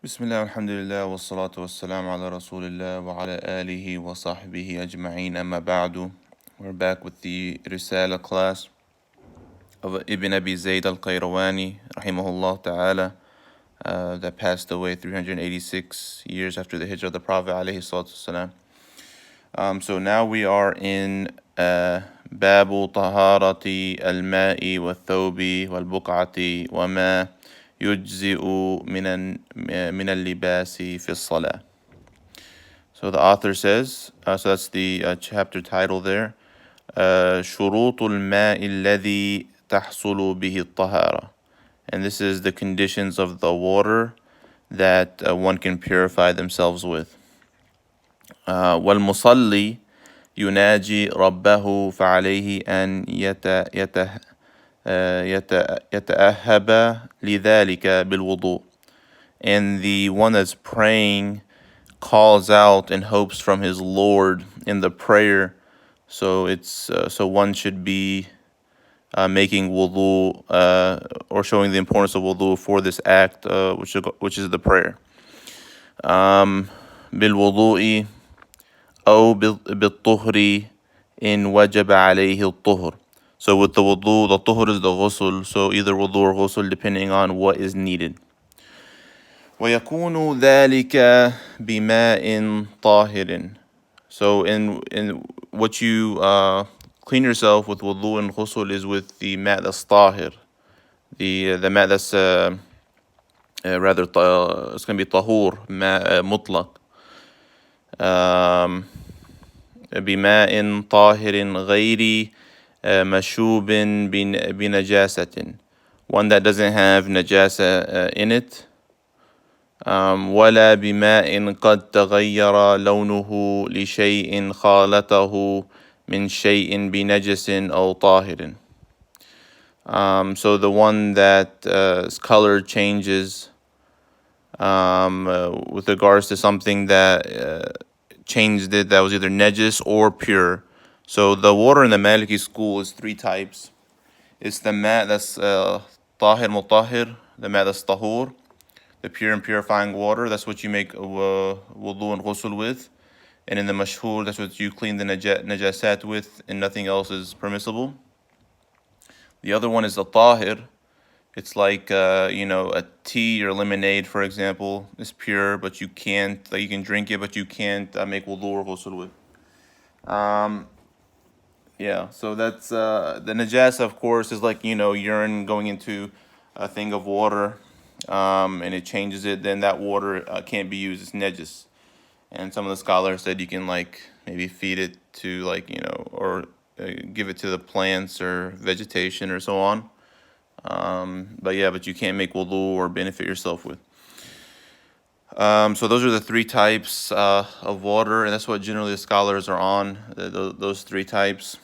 بسم الله والحمد لله والصلاة والسلام على رسول الله وعلى آله وصحبه أجمعين أما بعد. We're back with the Risala class of Ibn Abi Zayd al-Qayrawani rahimahullah ta'ala, that passed away 386 years after the hijrah of the Prophet alayhi salatu wasalam. So now we are in Babu Taharati al-Ma'i wal-Thawbi wal-Buq'ati wa ma يجزئ من اللباس في الصلاة. So the author says, so that's the chapter title there, شروط الماء الذي تحصل به الطهارة. And this is the conditions of the water that one can purify themselves with. والمصلي يناجي ربه فعليه أن يتأهب لذلك بالوضوء. And the one that's praying calls out and hopes from his Lord in the prayer. So it's so one should be making wudu or showing the importance of wudu for this act, which is the prayer. بالوضوء أو بالطهر إن وجب عليه الطهر. So with the wudu, the tuhur is the ghusl, so either wudu or ghusl depending on what is needed. ويكون ذلك بماء طاهر. So in what you clean yourself with wudu and ghusl is with the ma' that's tahir. The ma' that's rather it's going to be tahur, ma' mutlaq. بماء طاهر غير مشوب بنجاسة. One that doesn't have najasa in it. ولا بماء قد تغير لونه لشيء خالطه من شيء بنجس أو طاهر. So the one that color changes with regards to something that changed it, that was either najis or pure. So the water in the Maliki school is three types. It's the ma' that's tahir mutahhir, the ma' that's tahur, the pure and purifying water. That's what you make wudu and ghusl with. And in the mashhur, that's what you clean the najasat with, and nothing else is permissible. The other one is the tahir. It's like a tea or lemonade, for example, is pure, but you can't. You can drink it, but you can't make wudu or ghusl with. Yeah, so that's the najasa, of course, is like urine going into a thing of water, and it changes it. Then that water can't be used. It's najis. And some of the scholars said you can maybe feed it to or give it to the plants or vegetation or so on. But you can't make wudu or benefit yourself with. So those are the three types of water, and that's what generally the scholars are on, those three types.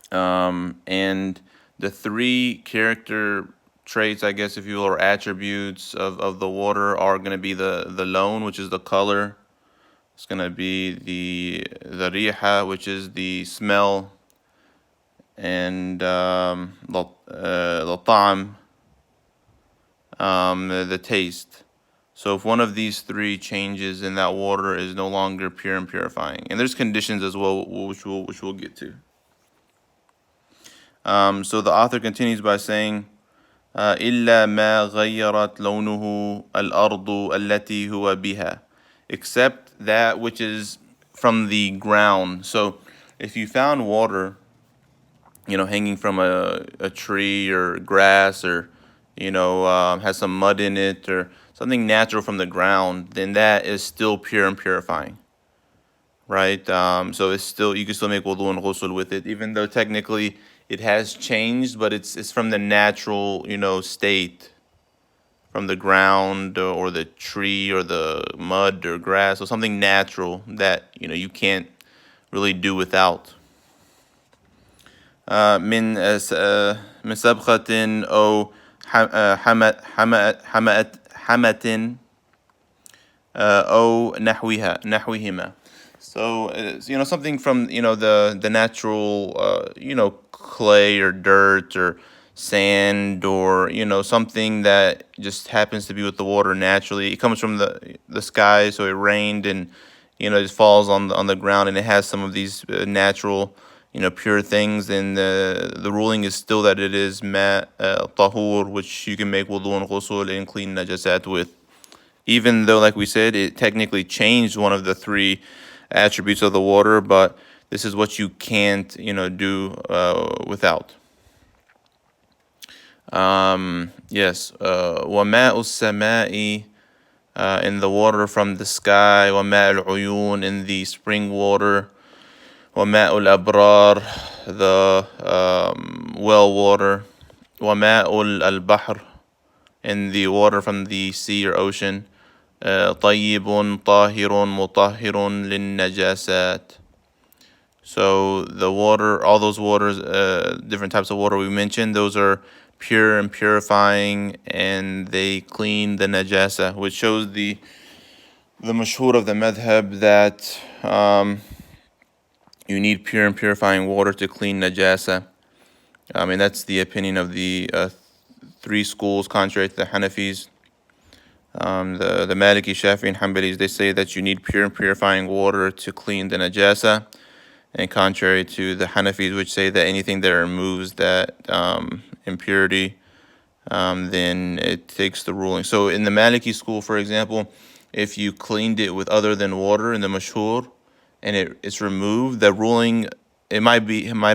And the three character traits, I guess, if you will, or attributes of the water are going to be the lawn, which is the color. It's going to be the riha, which is the smell, and the ta'am, the taste. So if one of these three changes, then that water is no longer pure and purifying. And there's conditions as well, which we'll get to. So the author continues by saying, إلا ما غيرت لونه الأرض التي هو بها, except that which is from the ground. So if you found water, hanging from a tree or grass, or has some mud in it or something natural from the ground, then that is still pure and purifying, right? So it's still, you can still make wudu and ghusl with it, even though technically it has changed, but it's from the natural, state, from the ground or the tree or the mud or grass, or something natural that you can't really do without. من سبخة أو حمة أو نحوهما. So something from the natural clay or dirt or sand or, something that just happens to be with the water naturally. It comes from the sky, so it rained and, it just falls on the ground, and it has some of these natural, pure things. And the ruling is still that it is tahur, which you can make wudu and ghusl and clean najasat with. Even though, like we said, it technically changed one of the three attributes of the water, but this is what you can't, do without. Yes. وَمَاءُ السَّمَاءِ, in the water from the sky. وَمَاءُ الْعُيُونِ, in the spring water. وَمَاءُ الْأَبْرَارِ, the well water. وَمَاءُ الْبَحْرِ, in the water from the sea or ocean. طيب طاهر مطهر للنجاسات. So the water, all those waters, different types of water we mentioned, those are pure and purifying, and they clean the najasa, which shows the mashhur of the madhab that you need pure and purifying water to clean najasa. And that's the opinion of the three schools, contrary to the Hanafis. The Maliki, Shafi, and Hanbalis, they say that you need pure and purifying water to clean the najasa. And contrary to the Hanafis, which say that anything that removes that impurity, then it takes the ruling. So in the Maliki school, for example, if you cleaned it with other than water in the mashhur, and it's removed, the ruling, it might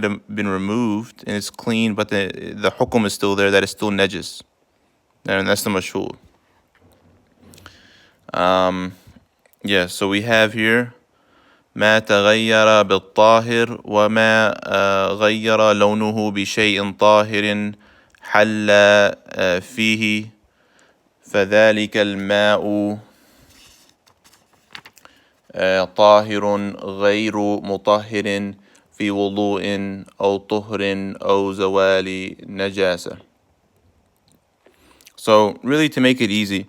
have been removed and it's clean, but the hukum is still there, that it's still najis. And that's the mashhur. So we have here ما تغير بالطاهر وما غير لونه بشيء طاهر حل فيه فذلك الماء طاهر غير مطهر في وضوء أو طهر أو زوال نجاسة. So really, to make it easy,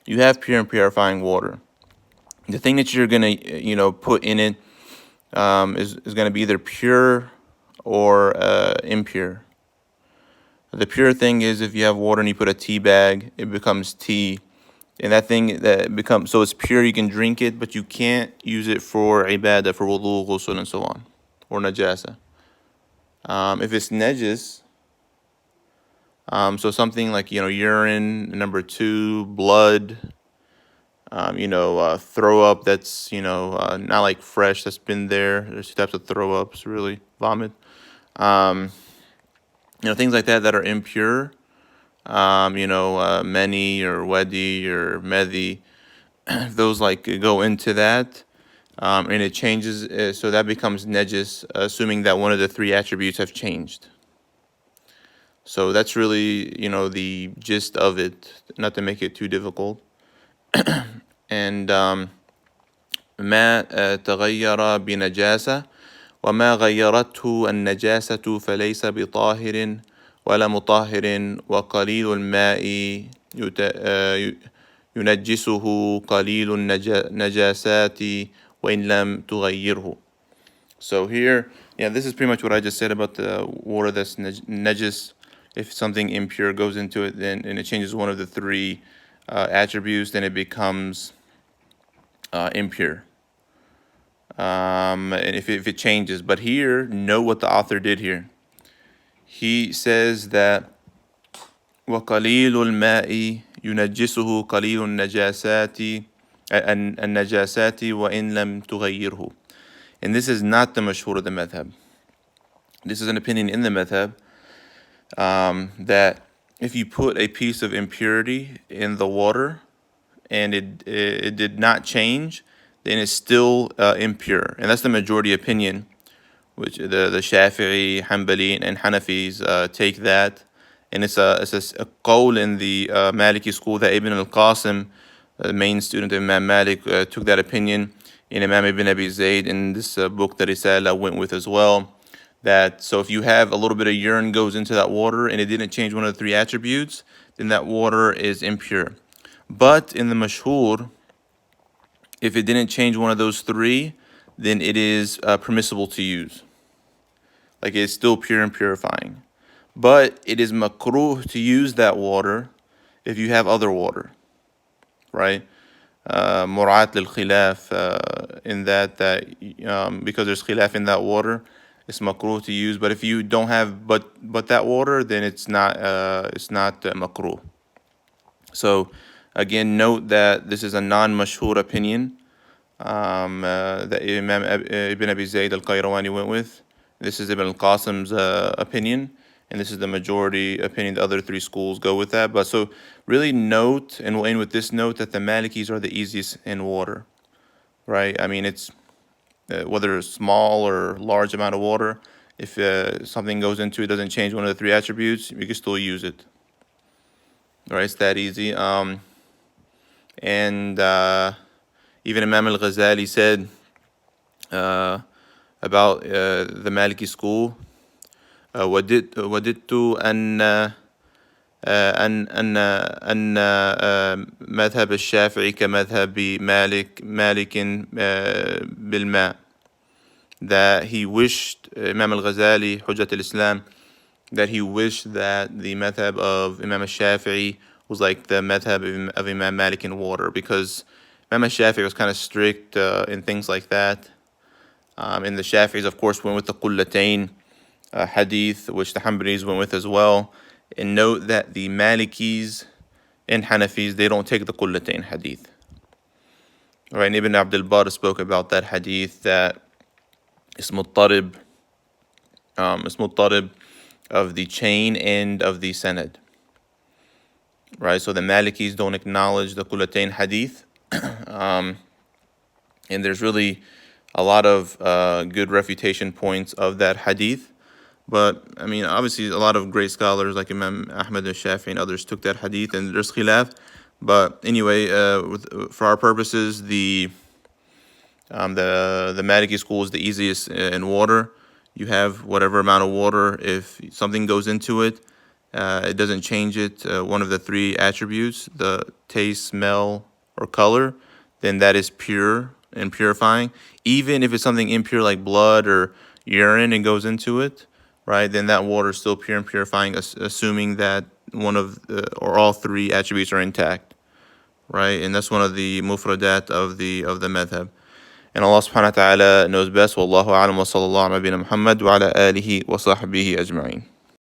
you have pure and purifying water. The thing that you're gonna, put in it is gonna be either pure or impure. The pure thing is if you have water and you put a tea bag, it becomes tea, and that thing that becomes, so it's pure, you can drink it, but you can't use it for ibadah, for wudu, ghusl, and so on, or najasa. If it's najis, so something like urine, number 2, blood. Throw up that's, not like fresh, that's been there. There's 2 types of throw ups, really, vomit. Things like that are impure. Mani or wedi or medhi, those go into that. And it changes, so that becomes najis, assuming that one of the 3 attributes have changed. So that's really, the gist of it, not to make it too difficult. And ما تغير بنجاسة وما غيرته النجاسة فليس بطاهر ولا مطهر وقليل الماء ينجسه قليل النجاسات وإن لم تغيره. So here, this is pretty much what I just said about the water that's najis. If something impure goes into it, then and it changes one of the 3 attributes, then it becomes impure. And if it changes, but here, know what the author did here. He says that وَقَلِيلُ الْمَاءِ يُنَجِّسُهُ قَلِيلُ النَّجَاسَاتِ وَإِنْ لَمْ تُغَيِّرْهُ. And this is not the mashhur of the madhab. This is an opinion in the madhab, that if you put a piece of impurity in the water and it did not change, then it's still impure. And that's the majority opinion, which the Shafi'i, Hanbali, and Hanafis take that. And it's a qawl in the Maliki school that Ibn al-Qasim, the main student of Imam Malik, took that opinion. And Imam Ibn Abi Zayd in this book that Risala went with as well. That so if you have a little bit of urine goes into that water and it didn't change one of the 3 attributes, then that water is impure. But in the mashhur, if it didn't change one of those 3, then it is permissible to use. Like it's still pure and purifying. but it is makruh to use that water if you have other water, right? Mura'at lil khilaf, in that because there's khilaf in that water, it's makruh to use. But if you don't have but that water, then it's not makruh. So again, note that this is a non-mashhur opinion that Imam Ibn Abi Zayd al-Qayrawani went with. This is Ibn al-Qasim's opinion, and this is the majority opinion. The other three schools go with that. But so really note, and we'll end with this note, that the Malikis are the easiest in water, right? I mean, it's whether it's small or large amount of water, if something goes into it, doesn't change one of the three attributes, you can still use it. Right, it's that easy. And even Imam al-Ghazali said about the Maliki school, وَدِدْتُ أن مذهب الشافعي كمذهب مالك بالماء. That he wished, Imam al-Ghazali, Hujjat al-Islam, that he wished that the madhab of Imam al-Shafi'i was like the madhab of Imam Malik in water, because Imam al-Shafi'i was kind of strict in things like that. And the Shafi'is, of course, went with the Qullatayn hadith, which the Hanbalis went with as well. And note that the Malikis and Hanafis, they don't take the Qullatayn hadith. Right, and Ibn Abdul Barr spoke about that hadith, that it's muttarib of the chain and of the sanad. Right, so the Malikis don't acknowledge the Qullatayn hadith. And there's really a lot of good refutation points of that hadith. But, I mean, obviously a lot of great scholars like Imam Ahmad al-Shafi'i and others took that hadith, and there's khilaf. But anyway, for our purposes, the Maliki school is the easiest in water. You have whatever amount of water. If something goes into it, it doesn't change it, one of the three attributes, the taste, smell, or color, then that is pure and purifying. Even if it's something impure like blood or urine and goes into it, right, then that water is still pure and purifying, assuming that one of or all three attributes are intact, right? And that's one of the mufradat of the madhab. And Allah subhanahu wa ta'ala knows best. Wallahu a'lam wa sallallahu ala nabiyyina Muhammad wa ala alihi wa sahbihi ajma'in.